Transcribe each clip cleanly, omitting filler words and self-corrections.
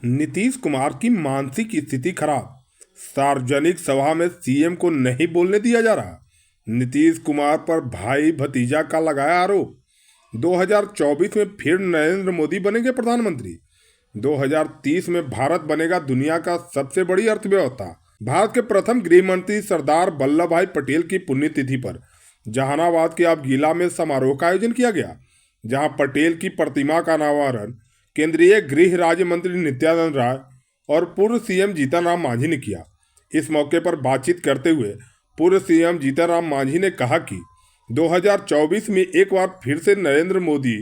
नीतीश कुमार की मानसिक स्थिति खराब, सार्वजनिक सभा में सीएम को नहीं बोलने दिया जा रहा। नीतीश कुमार पर भाई भतीजा का लगाया आरोप। 2024 में फिर नरेंद्र मोदी बनेंगे प्रधानमंत्री। 2030 में भारत बनेगा दुनिया का सबसे बड़ी अर्थव्यवस्था। भारत के प्रथम गृह मंत्री सरदार वल्लभ भाई पटेल की पुण्यतिथि पर जहानाबाद के अवगीला में समारोह का आयोजन किया गया, जहां पटेल की प्रतिमा का अनावरण केंद्रीय गृह राज्य मंत्री नित्यानंद राय और पूर्व सीएम जीतन राम मांझी ने किया। इस मौके पर बातचीत करते हुए पूर्व सीएम जीतन राम मांझी ने कहा कि 2024 में एक बार फिर से नरेंद्र मोदी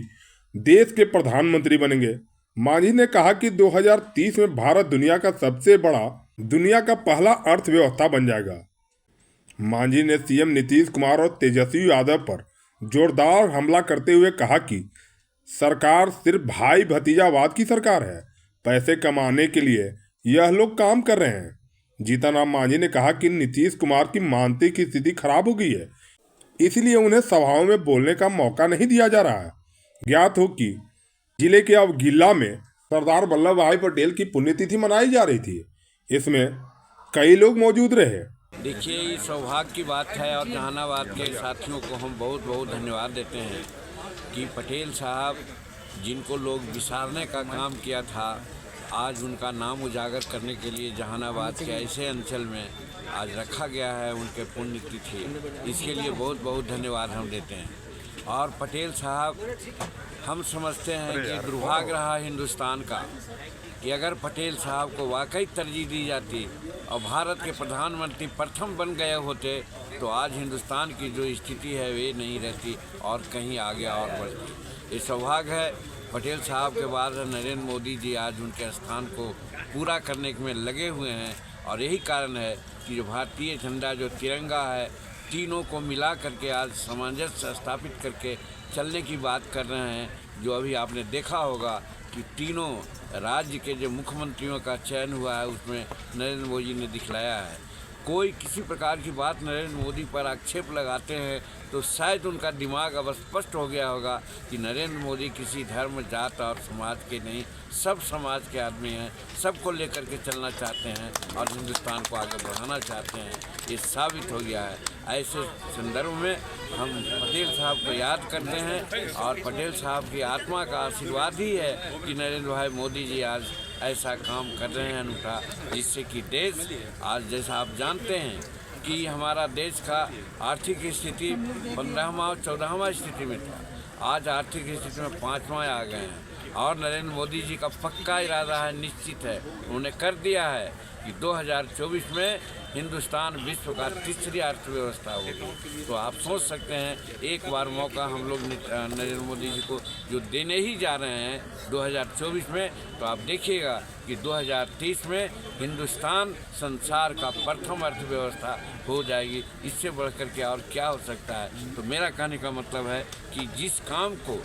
देश के प्रधानमंत्री बनेंगे। मांझी ने कहा कि 2030 में भारत दुनिया का पहला अर्थव्यवस्था बन जाएगा। मांझी ने सीएम नीतीश कुमार और तेजस्वी यादव पर जोरदार हमला करते हुए कहा कि सरकार सिर्फ भाई भतीजावाद की सरकार है, पैसे कमाने के लिए यह लोग काम कर रहे हैं। जीतन राम मांझी ने कहा कि नीतीश कुमार की मानसिक स्थिति खराब हो गई है, इसलिए उन्हें सभाओं में बोलने का मौका नहीं दिया जा रहा है। ज्ञात हो कि जिले के अवगीला में सरदार वल्लभ भाई पटेल की पुण्यतिथि मनाई जा रही थी। इसमें कई लोग मौजूद रहे। देखिए, ये सौभाग्य की बात है और जहानाबाद के साथियों को हम बहुत बहुत धन्यवाद देते हैं कि पटेल साहब, जिनको लोग विसारने का काम किया था, आज उनका नाम उजागर करने के लिए जहानाबाद के ऐसे अंचल में आज रखा गया है उनके पुण्यतिथि। इसके लिए बहुत बहुत धन्यवाद हम देते हैं। और पटेल साहब, हम समझते हैं कि दुर्भाग्य रहा हिंदुस्तान का कि अगर पटेल साहब को वाकई तरजीह दी जाती और भारत के प्रधानमंत्री प्रथम बन गए होते तो आज हिंदुस्तान की जो स्थिति है वे नहीं रहती और कहीं आगे और बढ़ती। ये सौभाग्य है पटेल साहब के बाद नरेंद्र मोदी जी आज उनके स्थान को पूरा करने में लगे हुए हैं। और यही कारण है कि जो भारतीय झंडा, जो तिरंगा है, तीनों को मिला करके आज सामंजस्य स्थापित करके चलने की बात कर रहे हैं। जो अभी आपने देखा होगा कि तीनों राज्य के जो मुख्यमंत्रियों का चयन हुआ है उसमें नरेंद्र मोदी ने दिखलाया है। कोई किसी प्रकार की बात नरेंद्र मोदी पर आक्षेप लगाते हैं तो शायद उनका दिमाग अब स्पष्ट हो गया होगा कि नरेंद्र मोदी किसी धर्म, जात और समाज के नहीं, सब समाज के आदमी हैं, सबको लेकर के चलना चाहते हैं और हिंदुस्तान को आगे बढ़ाना चाहते हैं। ये साबित हो गया है। ऐसे संदर्भ में हम पटेल साहब को याद करते हैं और पटेल साहब की आत्मा का आशीर्वाद ही है कि नरेंद्र भाई मोदी जी आज ऐसा काम कर रहे हैं अनूठा, जिससे कि देश आज, जैसा आप जानते हैं कि हमारा देश का आर्थिक स्थिति 15वां और 14वां स्थिति में था, आज आर्थिक स्थिति में 5वां आ गए हैं। और नरेंद्र मोदी जी का पक्का इरादा है, निश्चित है, उन्होंने कर दिया है कि 2024 में हिंदुस्तान विश्व का तीसरी अर्थव्यवस्था होगी। तो आप सोच सकते हैं, एक बार मौका हम लोग नरेंद्र मोदी जी को जो देने ही जा रहे हैं 2024 में, तो आप देखिएगा कि 2030 में हिंदुस्तान संसार का प्रथम अर्थव्यवस्था हो जाएगी। इससे बढ़कर के और क्या हो सकता है। तो मेरा कहने का मतलब है कि जिस काम को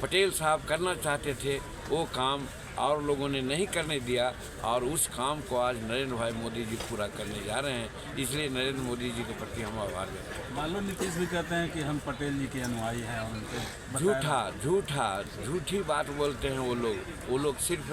पटेल साहब करना चाहते थे वो काम और लोगों ने नहीं करने दिया और उस काम को आज नरेंद्र भाई मोदी जी पूरा करने जा रहे हैं। इसलिए नरेंद्र मोदी जी के प्रति हम आभार व्यक्त करते हैं। मान लो नीतीश भी कहते हैं कि हम पटेल जी के अनुयायी हैं और उनके झूठी बात बोलते हैं वो लोग सिर्फ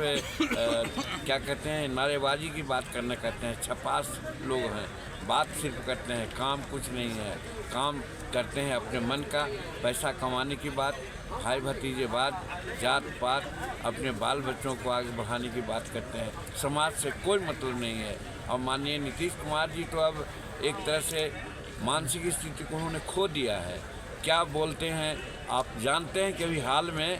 क्या कहते हैं, नारेबाजी की बात करना कहते हैं। छपास लोग हैं, बात सिर्फ करते हैं, काम कुछ नहीं है। काम करते हैं अपने मन का, पैसा कमाने की बात, भाई भतीजेवाद, जात पात, अपने बाल बच्चों को आगे बढ़ाने की बात करते हैं। समाज से कोई मतलब नहीं है। और माननीय नीतीश कुमार जी तो अब एक तरह से मानसिक स्थिति को उन्होंने खो दिया है। क्या बोलते हैं आप जानते हैं कि अभी हाल में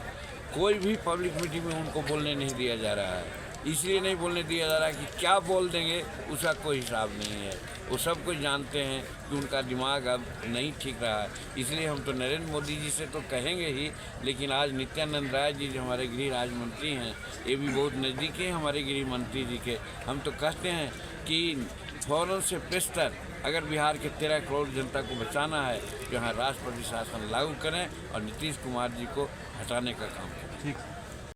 कोई भी पब्लिक मीटिंग में उनको बोलने नहीं दिया जा रहा है। इसलिए नहीं बोलने दिया जा रहा है कि क्या बोल देंगे उसका कोई हिसाब नहीं है। वो सब कुछ जानते हैं कि उनका दिमाग अब नहीं ठीक रहा है। इसलिए हम तो नरेंद्र मोदी जी से तो कहेंगे ही, लेकिन आज नित्यानंद राय जी जो हमारे गृह राज्य मंत्री हैं, ये भी बहुत नज़दीक हैं हमारे गृह मंत्री जी के। हम तो कहते हैं कि फ़ौरन से पेशतर अगर बिहार के 13 करोड़ जनता को बचाना है तो यहाँ राष्ट्रपति शासन लागू करें और नीतीश कुमार जी को हटाने का काम करें। ठीक।